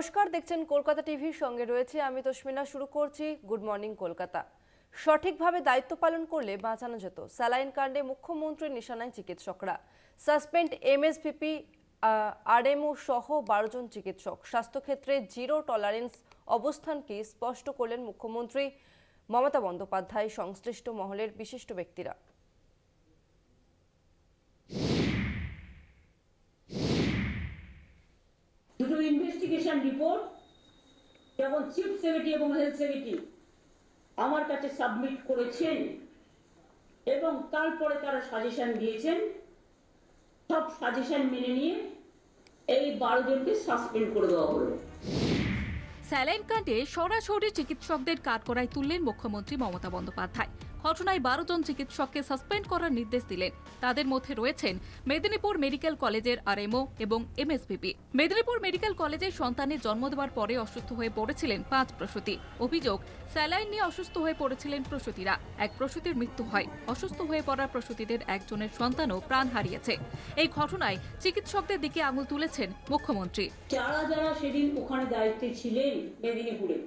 নমস্কার, দেখছেন কলকাতা টিভির সঙ্গে রয়েছে আমি তস্মিনা। শুরু করছি গুড মর্নিং কলকাতা। সঠিকভাবে দায়িত্ব পালন করলে বাঁচানো যেত। স্যালাইন কাণ্ডে মুখ্যমন্ত্রীর নিশানায় চিকিৎসকরা। সাসপেন্ড এমএসভিপি, আরএমও সহ 12 জন চিকিৎসক। স্বাস্থ্যক্ষেত্রে জিরো টলারেন্স অবস্থানকে স্পষ্ট করলেন মুখ্যমন্ত্রী মমতা বন্দ্যোপাধ্যায়, সংশ্লিষ্ট মহলের বিশিষ্ট ব্যক্তিরা। দুটো ইনভেস্টিগেশন রিপোর্ট যেমন চিফ সেক্রেটারি এবং হেলথ সেক্রেটারি আমার কাছে সাবমিট করেছেন এবং তারপরে তারা সাজেশন দিয়েছেন। সব সাজেশন মেনে নিয়ে এই 12 জনকে সাসপেন্ড করে দেওয়া হলো। স্যালাইন কাণ্ডে সরাসরি চিকিৎসকদের কাঠগড়ায় তুললেন মুখ্যমন্ত্রী মমতা বন্দ্যোপাধ্যায়। ঘটনায় 12 জন চিকিৎসককে সাসপেন্ড করার নির্দেশ দিলেন। তাদের মধ্যে রয়েছেন মেদিনীপুর মেডিকেল কলেজের আরএমও এবং এমএসভিপি। মেদিনীপুর মেডিকেল কলেজের সন্তানের জন্ম দেওয়ার পরে অসুস্থ হয়ে পড়েছিলেন 5 প্রসূতি। অভিযোগ, স্যালাইন নিয়ে অসুস্থ হয়ে পড়েছিলেন প্রসূতিরা। এক প্রসূতির মৃত্যু হয়। অসুস্থ হয়ে পড়া প্রসূতিদের একজনের সন্তানও প্রাণ হারিয়েছে। এই ঘটনায় চিকিৎসকদের দিকে আঙুল তুলেছেন মুখ্যমন্ত্রী। যারা সেদিন ওখানে দায়িত্বে ছিলেন মেদিনীপুরে,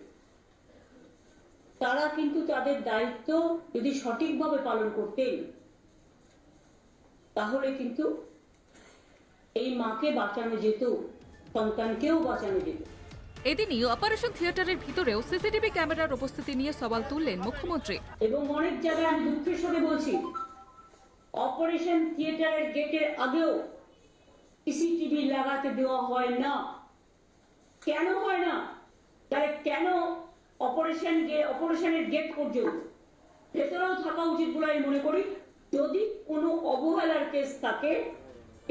তারা কিন্তু তাদের দায়িত্ব যদি সঠিকভাবে পালন করতেন তাহলে কিন্তু এই মাকে বাঁচানো যেত, সন্তানকেও বাঁচানো যেত। এদিনই অপারেশন থিয়েটারের ভিতরেও সিসিটিভি ক্যামেরার উপস্থিতি নিয়ে সওয়াল তুললেন মুখ্যমন্ত্রী। এবং অনেক জায়গায় আমি দুঃখের সাথে বলছি, অপারেশন থিয়েটারের গেটের আগেও সিসিটিভি লাগাতে দেওয়া হয় না। কেন হয় না? তাহলে কেন অপারেশনের গেট পর্যন্ত ভেতরেও থাকা উচিত বলে আমি মনে করি। যদি কোনো অবহেলার কেস থাকে,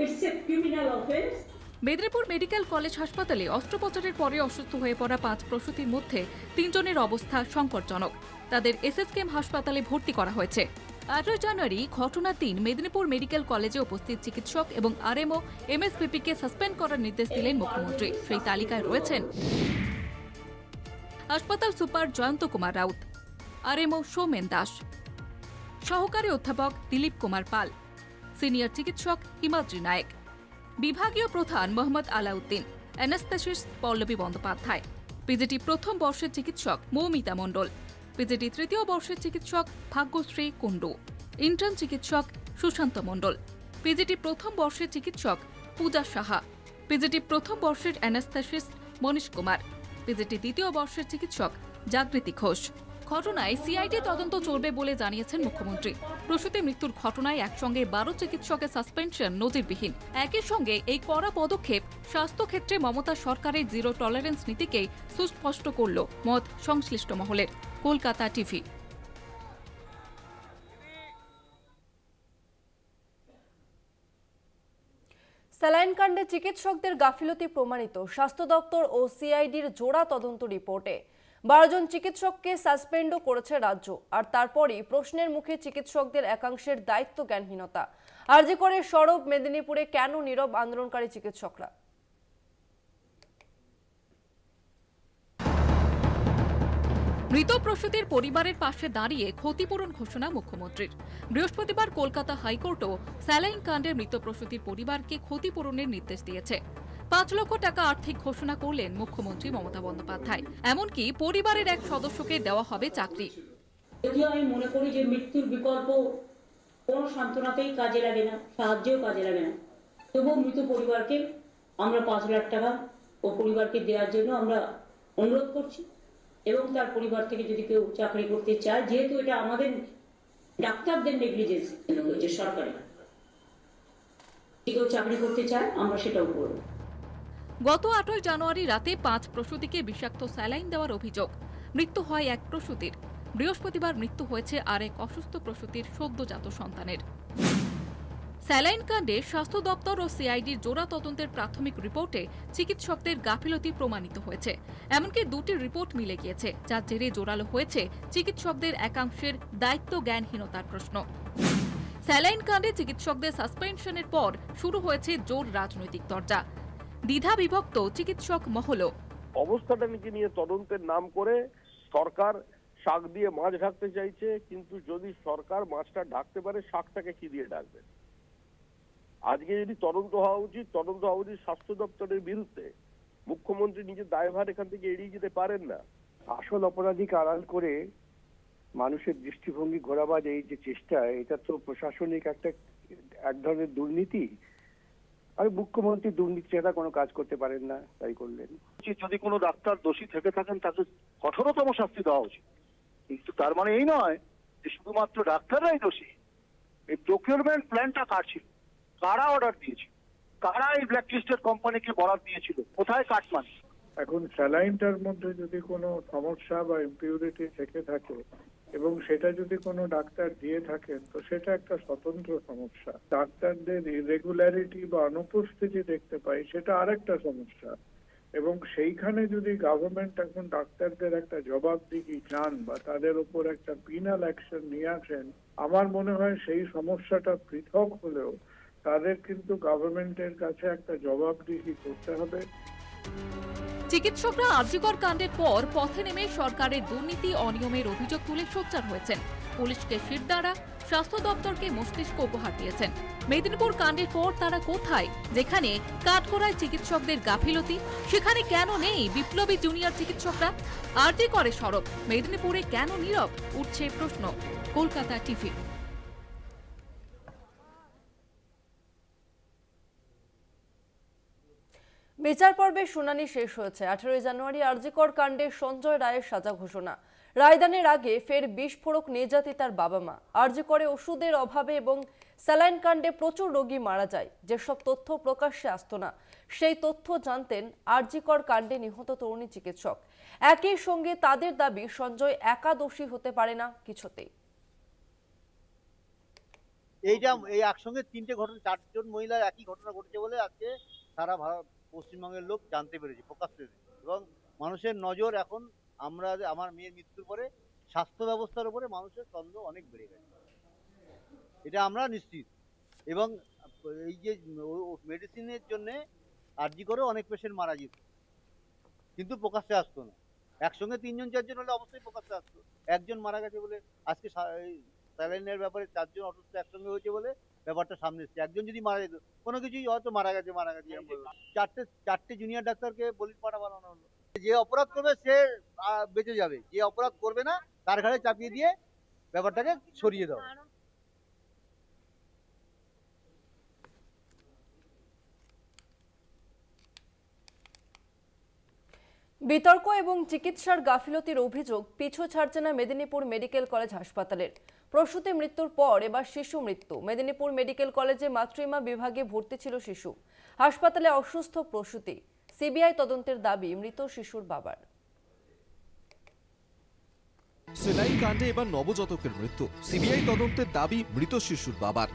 it's a criminal offence. Medinipur medical college হাসপাতালে অস্ত্রোপচারের পরে অসুস্থ হয়ে পড়া 5 প্রসূতির মধ্যে 3 জনের অবস্থা সংকটজনক। তাদের এসএসকেএম হাসপাতালে ভর্তি করা হয়েছে। 18 জানুয়ারি ঘটনার দিন মেদিনীপুর মেডিকেল কলেজে উপস্থিত চিকিৎসক এবং আরএমও এমএসভিপিকে সাসপেন্ড করার নির্দেশ দিলেন মুখ্যমন্ত্রী। সেই তালিকায় রয়েছেন হাসপাতাল সুপার জয়ন্ত কুমার রাউত, আরএমও সৌমেন দাস, সহকারী অধ্যাপক দিলীপ কুমার পাল, সিনিয়র চিকিৎসক হিমাদ্রি নায়েক, বিভাগীয় প্রধান মোহাম্মদ আলাউদ্দিন, অ্যানাস্থেসিস্ট পল্লবী বন্দ্যোপাধ্যায়, পিজিটি প্রথম বর্ষের চিকিৎসক মৌমিতা মণ্ডল, পিজিটি তৃতীয় বর্ষের চিকিৎসক ভাগ্যশ্রী কুণ্ডু, ইন্টার্ন চিকিৎসক সুশান্ত মণ্ডল, পিজিটি প্রথম বর্ষের চিকিৎসক পূজা সাহা, পিজিটি প্রথম বর্ষের অ্যানাস্থেসিস্ট মনীশ কুমার, পিজিটি দ্বিতীয় বর্ষের চিকিৎসক জাগৃতি ঘোষ। ঘটনায় সিআইডি তদন্ত চলবে বলে জানিয়েছেন মুখ্যমন্ত্রী। প্রসূতি মৃত্যুর ঘটনায় একসঙ্গে 12 চিকিৎসকের সাসপেনশন নজিরবিহীন। একই সঙ্গে এই কড়া পদক্ষেপ স্বাস্থ্যক্ষেত্রে মমতা সরকারের জিরো টলারেন্স নীতিকে সুস্পষ্ট করল মত সংশ্লিষ্ট মহলের। কলকাতা টিভি। স্যালাইন কাণ্ডে চিকিৎসকদের গাফিলতি প্রমাণিত। স্বাস্থ্য দপ্তর ও সিআইডির জোড়া তদন্ত রিপোর্টে 12 জন চিকিৎসককে সাসপেন্ডও করেছে রাজ্য। আর তারপরই প্রশ্নের মুখে চিকিৎসকদের একাংশের দায়িত্ব জ্ঞানহীনতা। আরজি করে সরব মেদিনীপুরে কেন নীরব আন্দোলনকারী চিকিৎসকরা? মৃত প্রসূতির পরিবারের পাশে দাঁড়িয়ে ক্ষতিপূরণ ঘোষণা মুখ্যমন্ত্রীর। বৃহস্পতিবার কলকাতা হাইকোর্টও স্যালাইন কাণ্ডে মৃত প্রসূতির পরিবারকে ক্ষতিপূরণের নির্দেশ দিয়েছে। 5 লক্ষ টাকা আর্থিক ঘোষণা করলেন মুখ্যমন্ত্রী মমতা বন্দ্যোপাধ্যায়। এমনকি পরিবারের এক সদস্যকে দেওয়া হবে চাকরি। যদিও আমি মনে করি যে মৃত্যুর বিকল্প কোনো সান্ত্বনাতেই কাজে লাগে না, সাহায্যেও কাজে লাগে না, তবুও মৃত পরিবারকে আমরা 5 লাখ টাকা ও পরিবারকে দেওয়ার জন্য আমরা অনুরোধ করছি। এবং তার পরিবার থেকে যদি কেউ চাকরি করতে চায়, যেহেতু এটা আমাদের ডাক্তারদের নেগলিজেন্স হয়েছে, সরকারি কেউ চাকরি করতে চায়, আমরা সেটাও করব। গত 8 জানুয়ারি রাতে 5 প্রসূতিকে বিষাক্ত স্যালাইন দেওয়ার অভিযোগ। মৃত্যু হয় এক প্রসূতির। বৃহস্পতিবার মৃত্যু হয়েছে আরেক অসুস্থ প্রসূতির সদ্যজাত সন্তানের। স্যালাইন কাণ্ডে স্বাস্থ্য দপ্তর ও সিআইডির জোড়া তদন্তের প্রাথমিক রিপোর্টে চিকিৎসকদের গাফিলতি প্রমাণিত হয়েছে। এমনকি 2টি রিপোর্ট মিলে গিয়েছে, যার জেরে জোরালো হয়েছে চিকিৎসকদের একাংশের দায়িত্ব জ্ঞানহীনতার প্রশ্ন। স্যালাইন কাণ্ডে চিকিৎসকদের সাসপেনশনের পর শুরু হয়েছে জোর রাজনৈতিক তরজা। দ্বিধা বিভক্ত চিকিৎসক মহলও। অবস্থাটা নিয়ে তদন্তের নাম করে সরকার শাক দিয়ে মাছ ঢাকতে চাইছে, কিন্তু যদি সরকার মাছটা ঢাকতে পারে, শাকটাকে কি দিয়ে ঢাকবে? আজকে যদি তদন্ত হওয়া উচিত স্বাস্থ্য দপ্তরের বিরুদ্ধে, মুখ্যমন্ত্রী নিজের দায়ভার এখান থেকে এড়িয়ে যেতে পারেন না। আসল অপরাধীকে আড়াল করে মানুষের দৃষ্টিভঙ্গি ঘোরাবার এই যে চেষ্টা, এটা তো প্রশাসনিক এক ধরনের দুর্নীতি। আর মুখ্যমন্ত্রী দুর্নীতি ছাড়া কোনো কাজ করতে পারেন না, তাই করলেন। যদি কোনো ডাক্তার দোষী থেকে থাকেন তাকে কঠোরতম শাস্তি দেওয়া উচিত, কিন্তু তার মানে এই নয় যে শুধুমাত্র ডাক্তাররাই দোষী। এই প্রকিউরমেন্ট প্ল্যানটা কার ছিল, কারা অর্ডার দিয়েছিল, কারা এই ব্ল্যাকলিস্টেড কোম্পানিকে বরাদ দিয়েছিল, কোথায় কাটমানি? এখন স্যালাইনটার মধ্যে যদি কোনো সমস্যা বা ইমপিউরিটি থেকে থাকে এবং সেটা যদি কোনো ডাক্তার দিয়ে থাকেন, তো সেটা একটা স্বতন্ত্র সমস্যা। ডাক্তারদের ইরেগুলারিটি বা অনুপস্থিতি দেখতে পাই, সেটা আরেকটা সমস্যা। এবং সেইখানে যদি গভর্নমেন্ট এখন ডাক্তারদের একটা জবাবদিহি চান বা তাদের উপর একটা পিনাল অ্যাকশন নিয়ে আসেন, আমার মনে হয় সেই সমস্যাটা পৃথক হলেও তাদের কিন্তু গভর্নমেন্টের কাছে একটা জবাবদিহি করতে হবে। চিকিৎসকরা আরজিকর কাণ্ডের পর পথে নেমে সরকারের দুর্নীতি অনিয়মের অভিযোগ তুলে সোচ্চার হয়েছেন। পুলিশকে শিরদাঁড়া, স্বাস্থ্য দপ্তরকে মস্তিষ্ক উপহার দিয়েছেন। মেদিনীপুর কাণ্ডের পর তারা কোথায়? যেখানে কাঠগড়ায় চিকিৎসকদের গাফিলতি, সেখানে কেন নেই বিপ্লবী জুনিয়র চিকিৎসকরা? আরজিকরে সরব, মেদিনীপুরে কেন নীরব? উঠছে প্রশ্ন। কলকাতা টিভি। বিচার পর্বের শুনানি শেষ হয়েছে। 18 জানুয়ারি আরজিকর কাণ্ডে সঞ্জয় রায়ের সাজা ঘোষণা। রায়দানের আগে ফের বিস্ফোরক নির্যাতিতার বাবা মা। আরজিকরে ওষুধের অভাবে এবং স্যালাইন কাণ্ডে প্রচুর রোগী মারা যায়, যেসব তথ্য প্রকাশ্যে আসত না, সেই তথ্য জানতেন আরজিকর কাণ্ডে নিহত তরুণী চিকিৎসক। একই সঙ্গে তাদের দাবি সঞ্জয় একা দোষী হতে পারে না কিছুতেই। এই একসঙ্গে তিনটে ঘটনা, 4 জন মহিলার একই ঘটনা ঘটেছে বলে আজকে সারা ভারত পশ্চিমবঙ্গের লোক জানতে পেরেছে, প্রকাশ পেয়েছে। এবং মানুষের নজর এখন আমার মেয়ের মৃত্যুর পরে স্বাস্থ্য ব্যবস্থার উপরে মানুষের সন্দেহ অনেক বেড়ে গেছে, এটা আমরা নিশ্চিত। এবং এই যে মেডিসিনের জন্য আরজি করে অনেক পেশেন্ট মারা যেত, কিন্তু প্রকাশ্যে আসতো না। একসঙ্গে 3 জন 4 জন হলে অবশ্যই প্রকাশ্যে আসতো। একজন মারা গেছে বলে আজকে স্যালাইনের ব্যাপারে 4 জন অসুস্থ একসঙ্গে হয়েছে বলে ব্যাপারটা সামনে এসছে। একজন যদি মারা যেত, কোনো কিছুই হয়তো মারা গেছে। 4টে জুনিয়র ডাক্তারকে বলির পাঠা বানানো হলো। যে অপরাধ করবে সে বেঁচে যাবে, যে অপরাধ করবে না তার ঘাড়ে চাপিয়ে দিয়ে ব্যাপারটাকে সরিয়ে দাও। বিতর্ক এবং চিকিৎসার গাফিলতির অভিযোগ পিছু ছাড়ছে না মেদিনীপুর মেডিকেল কলেজ হাসপাতালের। প্রসূতি মৃত্যুর পর এবার শিশু মৃত্যু। মেদিনীপুর মেডিকেল কলেজে মাতৃমা বিভাগে ভর্তি ছিল শিশু। হাসপাতালে অসুস্থ প্রসূতি। সিবিআই তদন্তের দাবি মৃত শিশুর বাবার। সেলাইন কাণ্ডে এবার নবজাতকের মৃত্যু। সিবিআই তদন্তের দাবি মৃত শিশুর বাবার।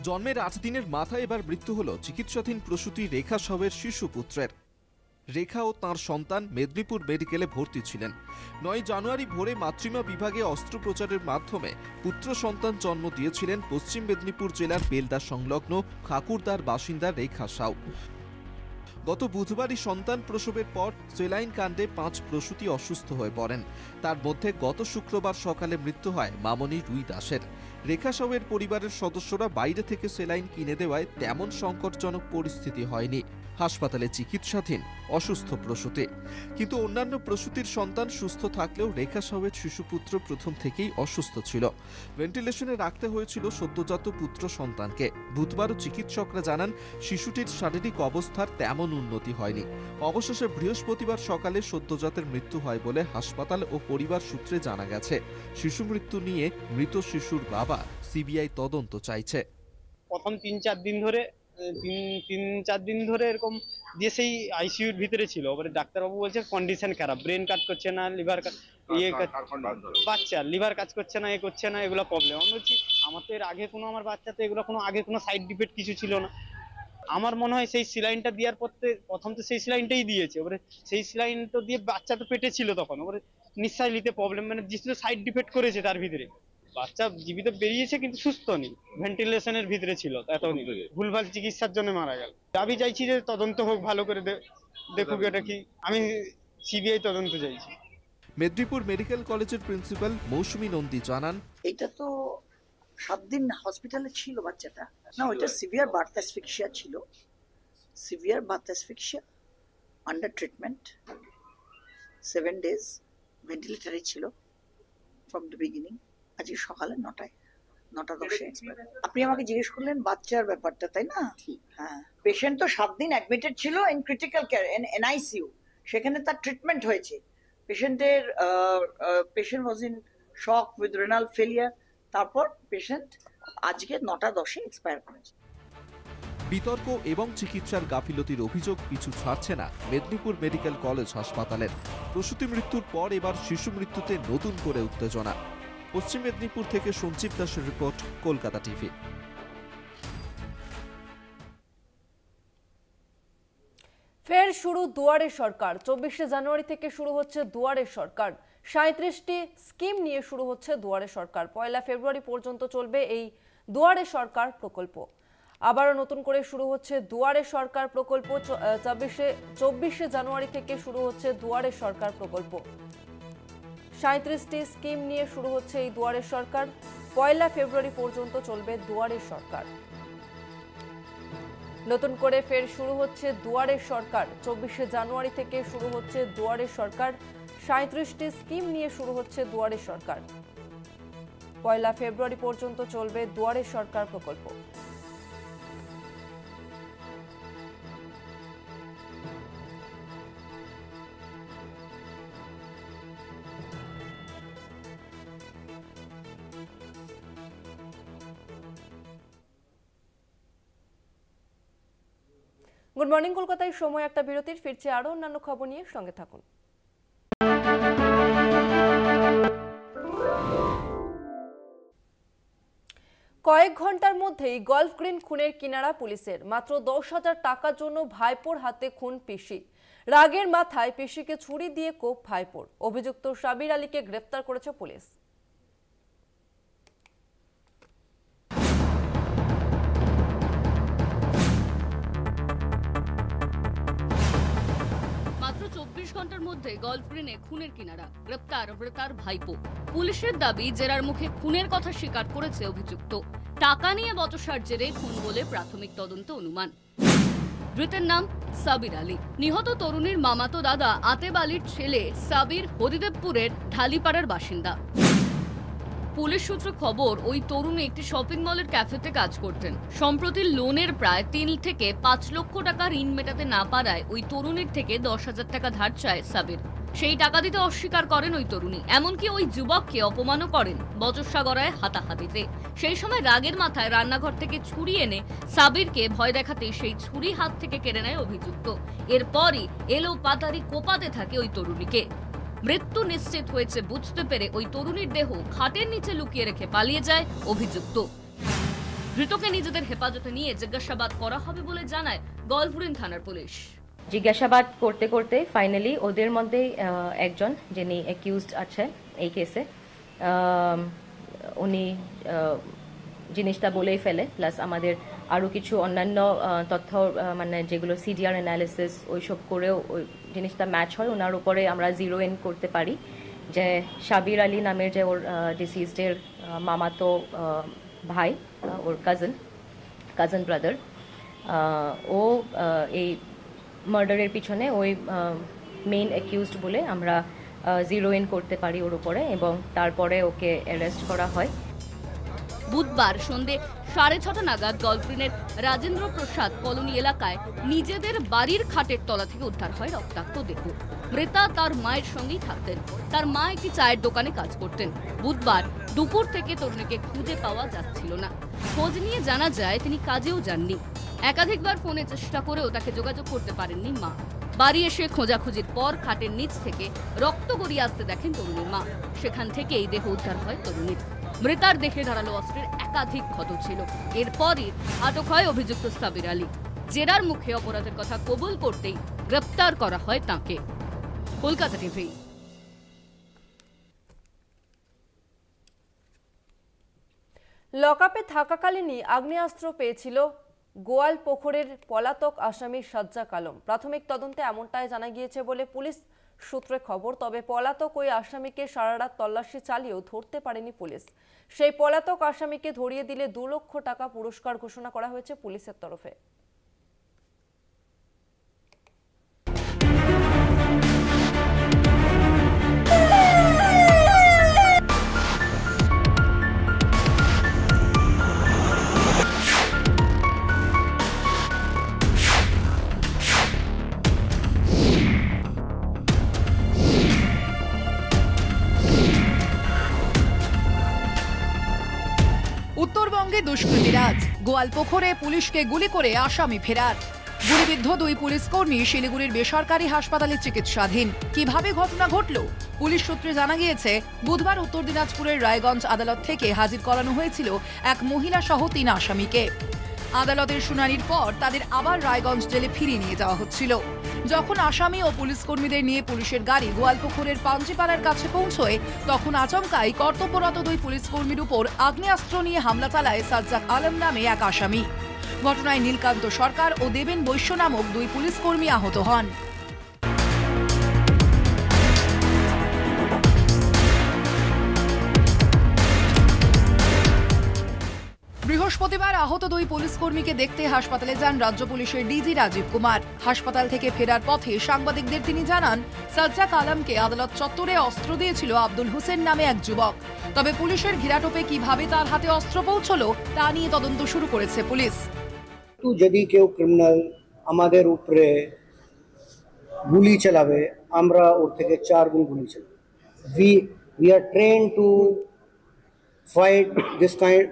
জন্মের 8 দিনের মাথায় এবার মৃত্যু হলো চিকিৎসাধীন প্রসূতি রেখা সাউয়ের শিশু পুত্রের। রেখা ও তাঁর সন্তান মেদিনীপুর মেডিকেলে ভর্তি ছিলেন। 9 জানুয়ারি ভোরে মাতৃমা বিভাগে অস্ত্রোপচারের মাধ্যমে পুত্র সন্তান জন্ম দিয়েছিলেন পশ্চিম মেদিনীপুর জেলার বেলদা সংলগ্ন খাকুরদার বাসিন্দা রেখা সাউ। গত বুধবারই সন্তান প্রসবের পর সেলাইন কাণ্ডে 5 প্রসূতি অসুস্থ হয়ে পড়েন। তার মধ্যে গত শুক্রবার সকালে মৃত্যু হয় মামনি রুই দাসের। রেখা সাউয়ের পরিবারের সদস্যরা বাইরে থেকে সেলাইন কিনে দেওয়ায় তেমন সংকটজনক পরিস্থিতি হয়নি। হাসপাতালে চিকিৎসাধীন অসুস্থ প্রসূতি, কিন্তু অন্যান্য প্রসূতির সন্তান সুস্থ থাকলেও রেখা সাউয়ের শিশুপুত্র প্রথম থেকেই অসুস্থ ছিল। ভেন্টিলেশনে রাখতে হয়েছিল সদ্যজাত পুত্র সন্তানকে। বুধবারও চিকিৎসকরা জানান শিশুটির শারীরিক অবস্থার তেমন উন্নতি হয়নি। অবশেষে বৃহস্পতিবার সকালে সদ্যজাতের মৃত্যু হয় বলে হাসপাতাল ও পরিবার সূত্রে জানা গেছে। শিশু মৃত্যু নিয়ে মৃত শিশুর বাবা সিবিআই তদন্ত চাইছে। প্রথম 3-4 দিন ধরে এরকম দিয়ে সেই আইসিইউর ভিতরে ছিল। এবারে ডাক্তারবাবু বলছে কন্ডিশন খারাপ, ব্রেন কাজ করছে না, লিভার বাচ্চা লিভার কাজ করছে না, করছে না, এগুলো প্রবলেম। আমি বলছি আমার তো এর আগে আমার বাচ্চাতে এগুলো কোনো সাইড ইফেক্ট কিছু ছিল না। আমার মনে হয় সেই সিলাইনটা দেওয়ার পর প্রথম তো সেই সিলাইনটাই দিয়েছে। এবারে সেই সিলাইন তো দিয়ে বাচ্চা তো পেটে ছিল তখন, এবারে নিঃশ্বাস নিতে প্রবলেম, মানে যেগুলো সাইড ইফেক্ট করেছে তার ভিতরে। বাচ্চা জীবিত বেরিয়েছে কিন্তু সুস্থ নেই, ভেন্টিলেশনের ভিতরে ছিল, এত ভুলভাল চিকিৎসার জন্য মারা গেল। দাবি চাইছি যে তদন্ত হোক, ভালো করে দেখুক এটা কি। আমি সিবিআই তদন্ত চাইছি। মেদিনীপুর মেডিকেল কলেজের প্রিন্সিপাল মৌসুমী নন্দী জানান, এটা তো 7 দিন হসপিটালে ছিল বাচ্চাটা। না, ওইটা সিভিয়ার বার্থ অ্যাসফিক্সিয়া ছিল, severe birth asphyxia, under treatment, 7 days ভেন্টিলেটারে ছিল ফ্রম দ্য বিগিনিং। আজকে সকালে 9:10 এক্সপায়ার। আপনি আমাকে জিজ্ঞেস করলেন বাচ্চার ব্যাপারটা, তাই না? হ্যাঁ, পেশেন্ট তো 7 দিন অ্যাডমিটেড ছিল ইন ক্রিটিক্যাল কেয়ার, এনআইসিইউ। সেখানে তার ট্রিটমেন্ট হয়েছে। Patient was in shock with renal failure. তারপর পেশেন্ট আজকে 9:10 এক্সপায়ার করেছে। বিতর্ক এবং চিকিৎসার গাফিলতির অভিযোগ পিছু ছাড়ছে না মেদিনীপুর মেডিকেল কলেজ হাসপাতালের। প্রসূতি মৃত্যুর পর এবার শিশু মৃত্যুতে নতুন করে উত্তেজনা। পশ্চিম মেদিনীপুর থেকে সঞ্জীব দাসের রিপোর্ট, কলকাতা টিভি। ফের শুরু দুয়ারে সরকার। 24শে জানুয়ারি থেকে শুরু হচ্ছে দুয়ারে সরকার। 37টি স্কিম নিয়ে শুরু হচ্ছে দুয়ারে সরকার। 1 ফেব্রুয়ারি পর্যন্ত চলবে এই দুয়ারে সরকার প্রকল্প। আবারও নতুন করে শুরু হচ্ছে দুয়ারে সরকার প্রকল্প। 24শে জানুয়ারি থেকে শুরু হচ্ছে দুয়ারে সরকার প্রকল্প। 37টি স্কিম নিয়ে শুরু হচ্ছে এই দুয়ারে সরকার। 1 ফেব্রুয়ারি পর্যন্ত চলবে দুয়ারে সরকার। নতুন করে ফের শুরু হচ্ছে দুয়ারে সরকার। 24শে জানুয়ারি থেকে শুরু হচ্ছে দুয়ারে সরকার। 37টি স্কিম নিয়ে শুরু হচ্ছে দুয়ারে সরকার। 1 ফেব্রুয়ারি পর্যন্ত চলবে দুয়ারে সরকার প্রকল্প। গুড মর্নিং কলকাতায় সময় একটা বিরতির, ফিরছে আরো অন্যান্য খবর নিয়ে, সঙ্গে থাকুন। কয়েক ঘন্টার মধ্যেই গলফ গ্রিন খুনের কিনারা পুলিশের। মাত্র 10,000 টাকার জন্য ভাইপোর হাতে খুন পিসি। রাগের মাথায় পিসিকে ছুরি দিয়ে কোপ ভাইপোর। অভিযুক্ত সাবির আলীকে গ্রেফতার করেছে পুলিশ। মাত্র 24 ঘন্টার মধ্যে গলফ গ্রিনে খুনের কিনারা, গ্রেপ্তার মৃতার ভাইপো। পুলিশের দাবি, জেরার মুখে খুনের কথা স্বীকার করেছে অভিযুক্ত। টাকা নিয়ে বচসার জেরে খুন বলে প্রাথমিক তদন্ত অনুমান। ধৃতের নাম সাবির আলী। নিহত তরুণীর মামাতো দাদা আতেব আলীর ছেলে সাবির হরিদেবপুরের ঢালিপাড়ার বাসিন্দা। পুলিশ সূত্রে খবর, ওই তরুণী একটি শপিং মলের ক্যাফেতে কাজ করতেন। সম্প্রতি লোনের প্রায় 3 থেকে 5 লক্ষ টাকা ঋণ মেটাতে না পারায় ওই তরুণীর থেকে 10,000 টাকা ধার চায় সাবির। সেই টাকা দিতে অস্বীকার করেন ওই তরুণী। এমনকি ওই যুবককে অপমানও করেন, বচসা গড়ায় হাতাহাতিতে। সেই সময় রাগের মাথায় রান্নাঘর থেকে ছুরি এনে সাবিরকে ভয় দেখাতে সেই ছুরি হাত থেকে কেড়ে নেয় অভিযুক্ত। এরপরই এলো পাতারি কোপাতে থাকে ওই তরুণীকে। মৃত্যু নিশ্চিত হয়েছে বুঝতে পেরে ওই তরুণীর দেহ খাটের নিচে লুকিয়ে রেখে পালিয়ে যায় অভিযুক্ত। ধৃতকে নিজেদের হেফাজতে নিয়ে জিজ্ঞাসাবাদ করা হবে বলে জানায় গলফ গ্রিন থানার পুলিশ। জিজ্ঞাসাবাদ করতে করতে ফাইনালি ওদের মধ্যে একজন যিনি অ্যাকিউজড আছে এই কেসে, উনি জিনিসটা বলেই ফেলে। প্লাস আমাদের আরও কিছু অন্যান্য তথ্য, মানে যেগুলো সিডিআর অ্যানালিসিস ওইসব করেও ওই জিনিসটা ম্যাচ হয়। ওনার উপরে আমরা জিরো ইন করতে পারি যে সাবির আলী নামের যে ওর ডিসিজডের মামাতো ভাই, ওর কাজিন ব্রাদার, ও এই মার্ডারের পিছনে ওই মেইন অ্যাকিউজড বলে আমরা জিরো ইন করতে পারি ওর উপরে, এবং তারপরে ওকে অ্যারেস্ট করা হয়। বুধবার সন্ধ্যে 6:30 নাগাদ গলফ গ্রিনের রাজেন্দ্র প্রসাদ কলোনি এলাকায় নিজেদের বাড়ির খাটের তলা থেকে উদ্ধার হয় রক্তাক্ত দেহ। মৃতা তার মায়ের সঙ্গেই থাকতেন। তার মা একটি চায়ের দোকানে কাজ করতেন। বুধবার দুপুর থেকে তরুণীকে খুঁজে পাওয়া যাচ্ছিল না। খোঁজ নিয়ে জানা যায় তিনি কাজেও যাননি। একাধিকবার ফোনে চেষ্টা করেও তাকে যোগাযোগ করতে পারেননি মা। বাড়ি এসে খোঁজাখুঁজির পর খাটের নিচ থেকে রক্ত গড়িয়ে আসতে দেখেন তরুণীর মা। সেখান থেকেই দেহ উদ্ধার হয় তরুণীর। মৃতার দেহে ধারালো অস্ত্রের একাধিক ক্ষত ছিল। এরপরই আটক হয় অভিযুক্ত সাবির আলী। জেরার মুখে অপরাধের কথা কবুল করতেই গ্রেপ্তার করা হয় তাঁকে। কলকাতা টিভি। লকআপে থাকাকালীনই আগ্নেয়াস্ত্র পেয়েছিল গোয়ালপুকুরের পলাতক আসামি সাজ্জাক আলম। প্রাথমিক তদন্তে এমনটাই জানা গিয়েছে বলে পুলিশ সূত্রে খবর। তবে পলাতক ওই আসামিকে সারা রাত তল্লাশি চালিয়েও ধরতে পারেনি পুলিশ। সেই পলাতক আসামিকে ধরিয়ে দিলে 2 লক্ষ টাকা পুরস্কার ঘোষণা করা হয়েছে পুলিশের তরফে। উত্তরবঙ্গে দুষ্কৃতীরাজ, গোয়ালপুকুরে পুলিশকে গুলি করে আসামি ফেরার। গুলিবিদ্ধ 2 পুলিশ কর্মী শিলিগুড়ির বেসরকারি হাসপাতালে চিকিৎসাধীন। কিভাবে ঘটনা ঘটল? পুলিশ সূত্রে জানা গিয়েছে, বুধবার উত্তর দিনাজপুরের রায়গঞ্জ আদালত থেকে হাজির করানো হয়েছিল এক মহিলা সহ 3 আসামিকে। আদালতের শুনানির পর তাদের আবার রায়গঞ্জ জেলে ফিরিয়ে নিয়ে যাওয়া হচ্ছিল। যখন আসামি ও পুলিশ কর্মীদের নিয়ে পুলিশের গাড়ি গোয়ালপুকুরের পাঞ্চিপাড়ার কাছে পৌঁছয়, তখন আচমকাই কর্তব্যরত 2 পুলিশ কর্মীর উপর আগ্নেয়াস্ত্র নিয়ে হামলা চালায় সাজ্জাক আলম নামে এক আসামি। ঘটনায় নীলকান্ত সরকার ও দেবেন বৈশ্য নামক 2 পুলিশ কর্মী আহত হন। বৃহস্পতিবার আহত 2 পুলিশ কর্মীকে দেখতে হাসপাতালে যান রাজ্য পুলিশের ডিজি রাজীব কুমার। হাসপাতাল থেকে ফেরার পথে সাংবাদিকদের তিনি জানান, সাজ্জাক আলমকে আদালত চত্বরে অস্ত্র দিয়েছিল আব্দুল হোসেন নামে এক যুবক। তবে পুলিশের ঘিরাটোপে কিভাবে তার হাতে অস্ত্র পৌঁছলো তা নিয়ে তদন্ত শুরু করেছে পুলিশ। যদি কেউ ক্রিমিনাল আমাদের উপরে গুলি চালাবে, আমরা ওর থেকে 4 গুণ গুলি চালাবো। We are trained to fight this kind.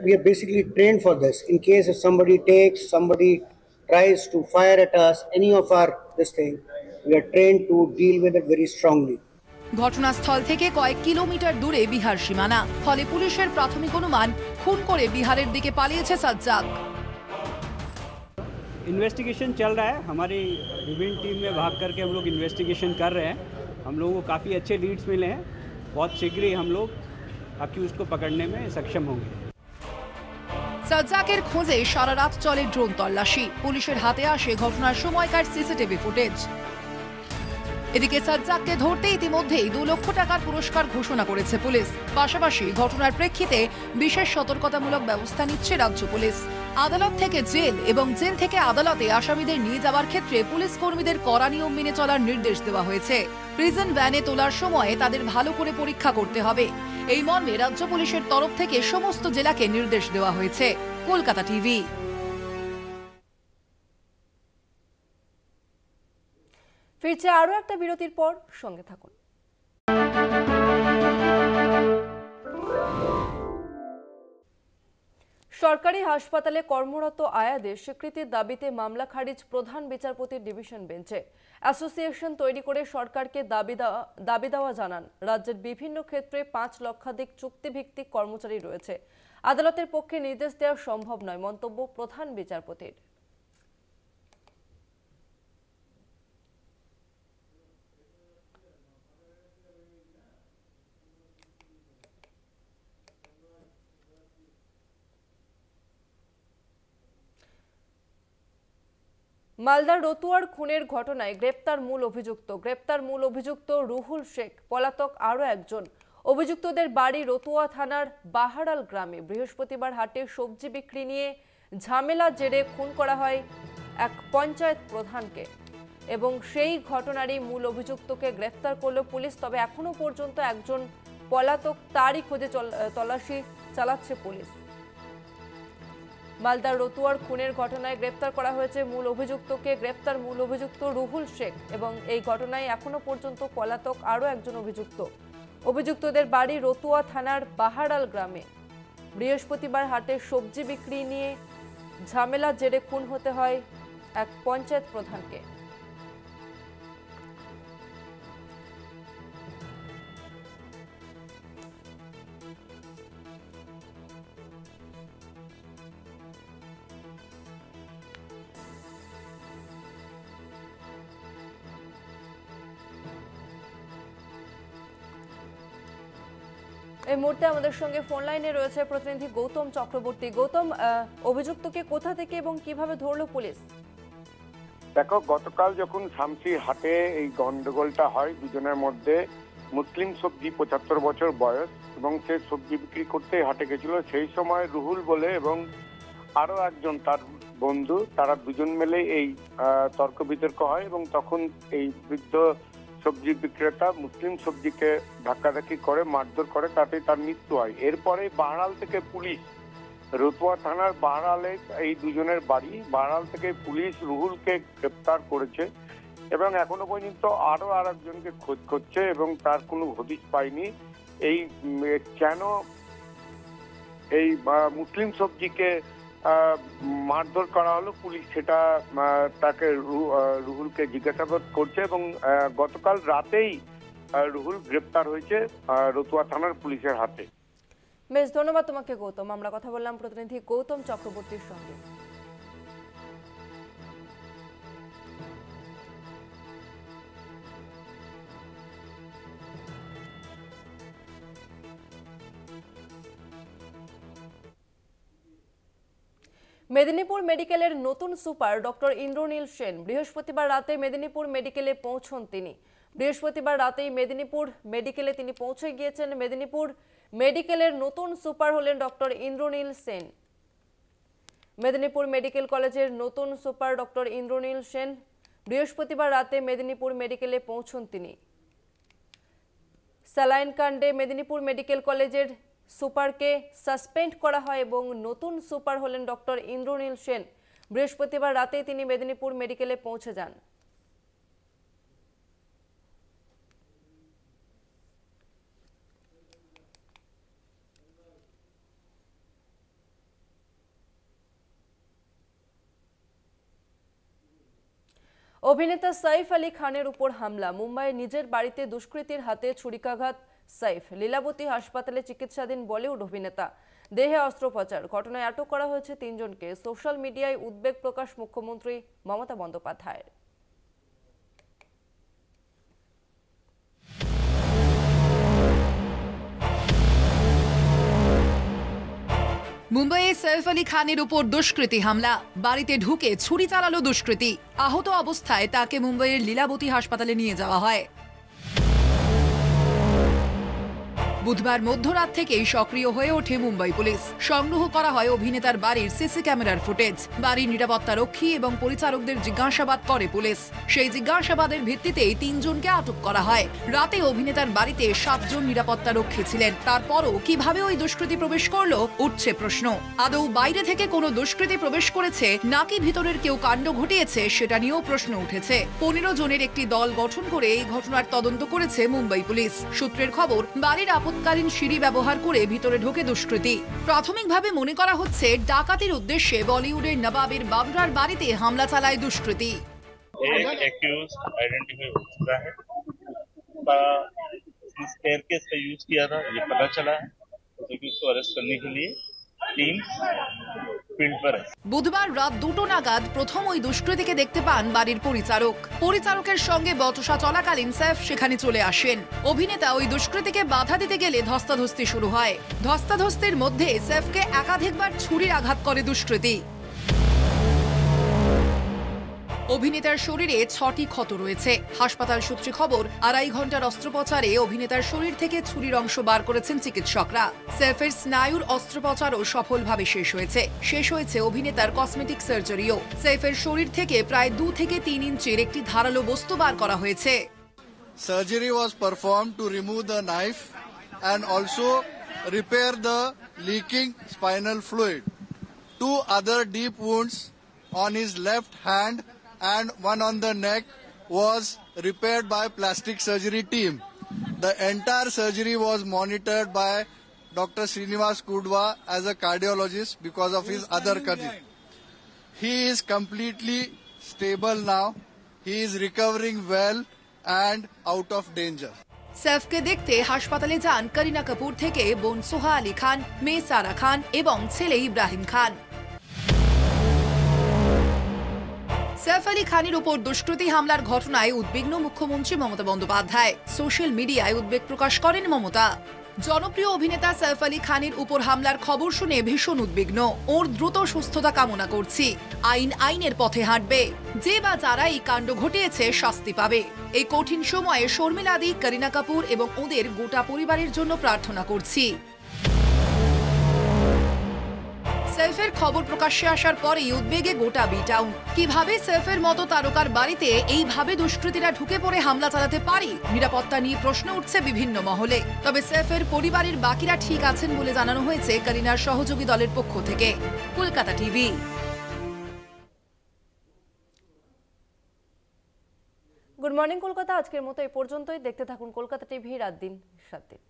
We are basically trained for this. In case if somebody tries to fire at us, any of our this thing, we are trained to deal with it very strongly. ঘটনাস্থল থেকে কয়েক kilometre দূরে বিহার সীমানা, ফলে পুলিশের প্রাথমিক অনুমান খুন করে বিহারের দিকে পালিয়েছে সাজ্জাক। इन्वेस्टिगेशन चल रहा है, हमारी विभिन्न टीम में भाग करके हम लोग इन्वेस्टिगेशन कर रहे हैं। हम लोगों को काफ़ी अच्छे लीड्स मिले हैं। बहुत शीघ्र ही हम लोग अक्यूज को पकड़ने में सक्षम होंगे। সাজ্জাকের খোঁজে সারা রাত চলে ড্রোন তল্লাশি। পুলিশের হাতে আসে ঘটনার সময়কার সিসিটিভি ফুটেজ। এদিকে সাজ্জাককে ধরতে ইতিমধ্যেই 2 লক্ষ টাকার পুরস্কার ঘোষণা করেছে পুলিশ। পাশাপাশি ঘটনার প্রেক্ষিতে বিশেষ সতর্কতামূলক ব্যবস্থা নিচ্ছে রাজ্য পুলিশ। আদালত থেকে জেল এবং জেল থেকে আদালতে আসামিদের নিয়ে যাওয়ার ক্ষেত্রে পুলিশ কর্মীদের কড়া নিয়ম মেনে চলার নির্দেশ দেওয়া হয়েছে। প্রিজন ভ্যানে তোলার সময় তাদের ভালো করে পরীক্ষা করতে হবে। এই মর্মে রাজ্য পুলিশের তরফ থেকে সমস্ত জেলাকে নির্দেশ দেওয়া হয়েছে। কলকাতা টিভি। ফিরছে আরো একটা বিরতির পর, সঙ্গে থাকুন। সরকারি হাসপাতালে কর্মরত আয়াদের স্বীকৃতির দাবিতে মামলা খারিজ প্রধান বিচারপতির ডিভিশন বেঞ্চে। অ্যাসোসিয়েশন তৈরি করে সরকারকে দাবি দেওয়া জানান। রাজ্যের বিভিন্ন ক্ষেত্রে 5 লক্ষাধিক চুক্তিভিত্তিক কর্মচারী রয়েছে। আদালতের পক্ষে নির্দেশ দেওয়া সম্ভব নয়, মন্তব্য প্রধান বিচারপতির। মালদার রতুয়ার খুনের ঘটনায় গ্রেপ্তার মূল অভিযুক্ত রুহুল শেখ, পলাতক আরও একজন। অভিযুক্তদের বাড়ি রতুয়া থানার বাহারাল গ্রামে। বৃহস্পতিবার হাটে সবজি বিক্রি নিয়ে ঝামেলার জেরে খুন করা হয় এক পঞ্চায়েত প্রধানকে এবং সেই ঘটনারই মূল অভিযুক্তকে গ্রেপ্তার করল পুলিশ। তবে এখনো পর্যন্ত একজন পলাতক, তারই খোঁজে তল্লাশি চালাচ্ছে পুলিশ। মালদার রতুয়ার খুনের ঘটনায় গ্রেপ্তার করা হয়েছে মূল অভিযুক্তকে। গ্রেপ্তার মূল অভিযুক্ত রুহুল শেখ এবং এই ঘটনায় এখনো পর্যন্ত পলাতক আরও একজন অভিযুক্ত। অভিযুক্তদের বাড়ি রতুয়া থানার বাহারাল গ্রামে। বৃহস্পতিবার হাটে সবজি বিক্রি নিয়ে ঝামেলার জেরে খুন হতে হয় এক পঞ্চায়েত প্রধানকে। এই মুহূর্তে আমাদের সঙ্গে ফোন লাইনে রয়েছে প্রতিনিধি গৌতম চক্রবর্তী। গৌতম, অভিযুক্তকে কোথা থেকে এবং কিভাবে ধরলো পুলিশ? দেখো, গতকাল যখন শামসি হাটে এই গন্ডগোলটা হয় দুজনের মধ্যে, মুসলিম সবজি 75 বছর বয়স এবং সে সবজি বিক্রি করতে হাটে গেছিল, সেই সময় রুহুল বলে এবং আরো একজন তার বন্ধু, তারা দুজন মিলে এই তর্ক বিতর্ক হয় এবং তখন এই বৃদ্ধ সবজি বিক্রেতা মুসলিম সবজিকে ধাক্কাধাক্কি করে, মারধর করে, তাতে তার মৃত্যু হয়। এরপরে বাহরাল থেকে পুলিশ, রতুয়া থানার বাহরালে এই দুজনের বাড়ি, বাহরাল থেকে পুলিশ রুহুলকে গ্রেপ্তার করেছে এবং এখনো পর্যন্ত আরো আরেকজনকে খোঁজ করছে এবং তার কোনো হদিশ পায়নি। এই কেন এই মুসলিম সবজিকে মারধর করা হলো, পুলিশ সেটা তাকে রুহুলকে জিজ্ঞাসাবাদ করছে এবং গতকাল রাতেই রুহুল গ্রেপ্তার হয়েছে রতুয়া থানার পুলিশের হাতে। বেশ, ধন্যবাদ তোমাকে গৌতম। আমরা কথা বললাম প্রতিনিধি গৌতম চক্রবর্তীর সঙ্গে। মেদিনীপুর মেডিকেলের নতুন সুপার ডক্টর ইন্দ্রনীল সেন বৃহস্পতিবার রাতে মেদিনীপুর মেডিকেলে পৌঁছন তিনি। বৃহস্পতিবার রাতেই মেদিনীপুর মেডিকেলে তিনি পৌঁছে গিয়েছেন। মেদিনীপুর মেডিকেলের নতুন সুপার হলেন ডক্টর ইন্দ্রনীল সেন। মেদিনীপুর মেডিকেল কলেজের নতুন সুপার ডক্টর ইন্দ্রনীল সেন বৃহস্পতিবার রাতে মেদিনীপুর মেডিকেলে পৌঁছন তিনি। স্যালাইন কাণ্ডে মেদিনীপুর মেডিকেল কলেজের সুপারকে সাসপেন্ড করা হয় এবং নতুন সুপার হলেন ডক্টর ইন্দ্রনীল সেন। বৃহস্পতিবার রাতে তিনি মেদিনীপুর মেডিকেলে পৌঁছে যান। অভিনেতা সাইফ আলী খানের উপর হামলা। মুম্বাইয়ে নিজের বাড়িতে দুষ্কৃতীর হাতে ছুরিকাঘাত সাইফ। লীলাবতী হাসপাতালে চিকিৎসাধীন বলিউড অভিনেতা, দেহে অস্ত্রোপচার। ঘটনায় আটক করা হয়েছে 3 জনকে। সোশ্যাল মিডিয়ায় উদ্বেগ প্রকাশ মুখ্যমন্ত্রী মমতা বন্দ্যোপাধ্যায়ের। মুম্বাইয়ে সাইফ আলী খানের উপর দুষ্কৃতী হামলা। বাড়িতে ঢুকে ছুরি চালালো দুষ্কৃতী। আহত অবস্থায় তাকে মুম্বাইয়ের লীলাবতী হাসপাতালে নিয়ে যাওয়া হয়। বুধবার মধ্যরাত থেকেই সক্রিয় হয়ে ওঠে মুম্বাই পুলিশ। সংগ্রহ করা হয় অভিনেতার বাড়ির সিসি ক্যামেরার ফুটেজ। বাড়ির নিরাপত্তা রক্ষী এবং পরিচারকদের জিজ্ঞাসাবাদ করে পুলিশ। সেই জিজ্ঞাসাবাদের ভিত্তিতেই 3 জনকে আটক করা হয়। রাতে অভিনেতার বাড়িতে 7 জন নিরাপত্তা রক্ষী ছিলেন। তারপরও কিভাবে ওই দুষ্কৃতী প্রবেশ করলো উঠছে প্রশ্ন। আদৌ বাইরে থেকে কোনো দুষ্কৃতী প্রবেশ করেছে নাকি ভিতরের কেউ কাণ্ড ঘটিয়েছে সেটা নিয়েও প্রশ্ন উঠেছে। 15 জনের একটি দল গঠন করে এই ঘটনার তদন্ত করেছে মুম্বাই পুলিশ। সূত্রের খবর, বাড়ির আপৎকালীন সিঁড়ি ব্যবহার করে ভিতরে ঢোকে দুষ্কৃতী। প্রাথমিকভাবে মনে করা হচ্ছে ডাকাতির উদ্দেশ্যে বলিউডের নবাবের বাবরার বাড়িতে হামলা চালায় দুষ্কৃতী। বুধবার রাত 2টো নাগাদ প্রথম ওই দুষ্কৃতীকে দেখতে পান বাড়ির পরিচারক। পরিচারকের সঙ্গে বচসা চলাকালীন সাইফ সেখানে চলে আসেন। অভিনেতা ওই দুষ্কৃতীকে বাধা দিতে গেলে ধস্তাধস্তি শুরু হয়। ধস্তাধস্তির মধ্যে সাইফকে একাধিকবার ছুরির আঘাত করে দুষ্কৃতী। অভিনেতার শরীরে 6টি ক্ষত রয়েছে। হাসপাতাল সূত্রে খবর, 2.5 ঘন্টার অস্ত্রোপচারে অভিনেতার শরীর থেকে ছুরির অংশ বার করেছেন চিকিৎসকরা। সাইফের স্নায়ুর অস্ত্রোপচারও সফলভাবে শেষ হয়েছে। শেষ হয়েছে অভিনেতার কসমেটিক সার্জারিও। সাইফের শরীর থেকে প্রায় 2 থেকে 3 ইঞ্চির একটি ধারালো বস্তু বার করা হয়েছে। Surgery was performed to remove the knife and also repair the leaking spinal fluid. 2 other deep wounds on his left hand and one on the neck was repaired by plastic surgery team. The entire surgery was monitored by Dr. Srinivas Kudwa as a cardiologist because of his other condition. He is completely stable now. He is recovering well and out of danger. সাইফকে দেখতে হাসপাতালে যান করিনা কাপুর থেকে বোন সোহা আলী খান, মেয়ে সারা খান এবং ছেলে ইব্রাহিম খান। সাইফ আলী খানের উপর দুষ্কৃতী হামলার ঘটনায় উদ্বিগ্ন মুখ্যমন্ত্রী মমতা বন্দ্যোপাধ্যায়। সোশ্যাল মিডিয়ায় উদ্বেগ প্রকাশ করেন মমতা। জনপ্রিয় অভিনেতা সৈফ আলী খানের উপর হামলার খবর শুনে ভীষণ উদ্বিগ্ন। ওর দ্রুত সুস্থতা কামনা করছি। আইনের পথে হাঁটবে। যে বা যারা এই কাণ্ড ঘটিয়েছে শাস্তি পাবে। এই কঠিন সময়ে শর্মিলা আদি, করিনা কাপুর এবং ওদের গোটা পরিবারের জন্য প্রার্থনা করছি। সৈফের খবর প্রকাশ্যে আসার পরেই উদ্বেগে গোটা বি টাউন। কিভাবে সৈফের মতো তারকার বাড়িতে এইভাবে দুষ্কৃতীরা ঢুকে পড়ে হামলা চালাতে পারে, নিরাপত্তা নিয়ে প্রশ্ন উঠছে বিভিন্ন মহলে। তবে সৈফের পরিবারের বাকিরা ঠিক আছেন বলে জানানো হয়েছে করিনার সহযোগী দলের পক্ষ থেকে। Kolkata TV. Good morning Kolkata আজকের মতো এই পর্যন্তই। দেখতে থাকুন কলকাতা টিভি রাত দিন 7 দিন।